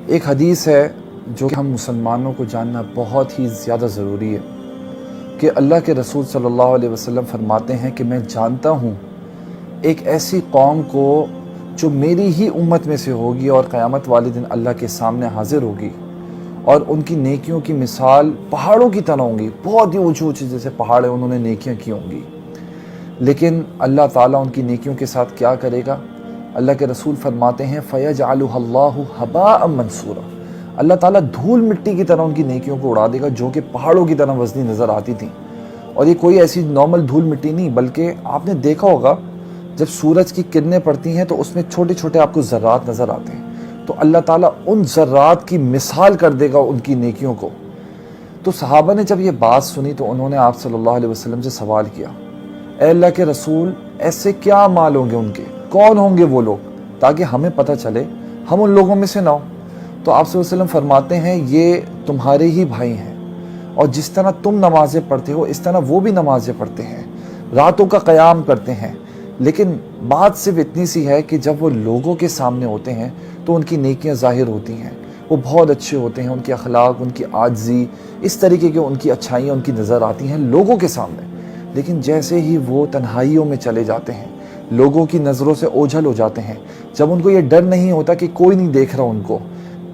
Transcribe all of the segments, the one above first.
ایک حدیث ہے جو کہ ہم مسلمانوں کو جاننا بہت ہی زیادہ ضروری ہے کہ اللہ کے رسول صلی اللہ علیہ وسلم فرماتے ہیں کہ میں جانتا ہوں ایک ایسی قوم کو جو میری ہی امت میں سے ہوگی اور قیامت والے دن اللہ کے سامنے حاضر ہوگی، اور ان کی نیکیوں کی مثال پہاڑوں کی طرح ہوں گی، بہت ہی اونچی اونچی جیسے پہاڑ ہیں انہوں نے نیکیاں کی ہوں گی، لیکن اللہ تعالیٰ ان کی نیکیوں کے ساتھ کیا کرے گا؟ اللہ کے رسول فرماتے ہیں فَيَجْعَلُهَا اللَّهُ هَبَاءً مَنْثُورًا، اللہ تعالیٰ دھول مٹی کی طرح ان کی نیکیوں کو اڑا دے گا جو کہ پہاڑوں کی طرح وزنی نظر آتی تھیں۔ اور یہ کوئی ایسی نارمل دھول مٹی نہیں، بلکہ آپ نے دیکھا ہوگا جب سورج کی کرنیں پڑتی ہیں تو اس میں چھوٹے چھوٹے آپ کو ذرات نظر آتے ہیں، تو اللہ تعالیٰ ان ذرات کی مثال کر دے گا ان کی نیکیوں کو۔ تو صحابہ نے جب یہ بات سنی تو انہوں نے آپ صلی اللہ علیہ وسلم سے سوال کیا، اے اللہ کے رسول ایسے کیا اعمال ہوں گے ان کے، کون ہوں گے وہ لوگ تاکہ ہمیں پتہ چلے ہم ان لوگوں میں سے نہ ہوں؟ تو آپ صلی اللہ علیہ وسلم فرماتے ہیں یہ تمہارے ہی بھائی ہیں، اور جس طرح تم نمازیں پڑھتے ہو اس طرح وہ بھی نمازیں پڑھتے ہیں، راتوں کا قیام کرتے ہیں، لیکن بات صرف اتنی سی ہے کہ جب وہ لوگوں کے سامنے ہوتے ہیں تو ان کی نیکیاں ظاہر ہوتی ہیں، وہ بہت اچھے ہوتے ہیں، ان کے اخلاق، ان کی عاجزی، اس طریقے کے ان کی اچھائیاں ان کی نظر آتی ہیں لوگوں کے سامنے، لیکن جیسے ہی وہ تنہائیوں میں چلے جاتے ہیں، لوگوں کی نظروں سے اوجھل ہو جاتے ہیں، جب ان کو یہ ڈر نہیں ہوتا کہ کوئی نہیں دیکھ رہا ان کو،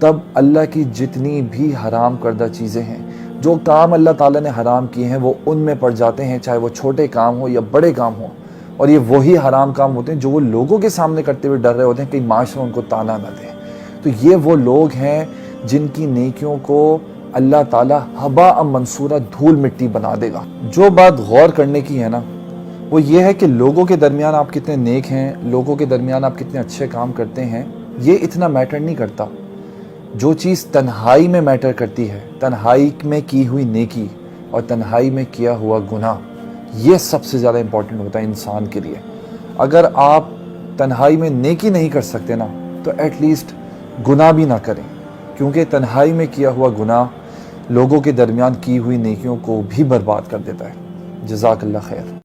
تب اللہ کی جتنی بھی حرام کردہ چیزیں ہیں، جو کام اللہ تعالیٰ نے حرام کیے ہیں وہ ان میں پڑ جاتے ہیں، چاہے وہ چھوٹے کام ہو یا بڑے کام ہوں، اور یہ وہی حرام کام ہوتے ہیں جو وہ لوگوں کے سامنے کرتے ہوئے ڈر رہے ہوتے ہیں کہ معاشرہ ان کو تانا نہ دے۔ تو یہ وہ لوگ ہیں جن کی نیکیوں کو اللہ تعالیٰ ہباء منصورہ دھول مٹی بنا دے گا۔ جو بات غور کرنے کی ہے نا وہ یہ ہے کہ لوگوں کے درمیان آپ کتنے نیک ہیں، لوگوں کے درمیان آپ کتنے اچھے کام کرتے ہیں، یہ اتنا میٹر نہیں کرتا۔ جو چیز تنہائی میں میٹر کرتی ہے، تنہائی میں کی ہوئی نیکی اور تنہائی میں کیا ہوا گناہ، یہ سب سے زیادہ امپورٹنٹ ہوتا ہے انسان کے لیے۔ اگر آپ تنہائی میں نیکی نہیں کر سکتے نا تو ایٹ لیسٹ گناہ بھی نہ کریں، کیونکہ تنہائی میں کیا ہوا گناہ لوگوں کے درمیان کی ہوئی نیکیوں کو بھی برباد کر دیتا ہے۔ جزاک اللہ خیر۔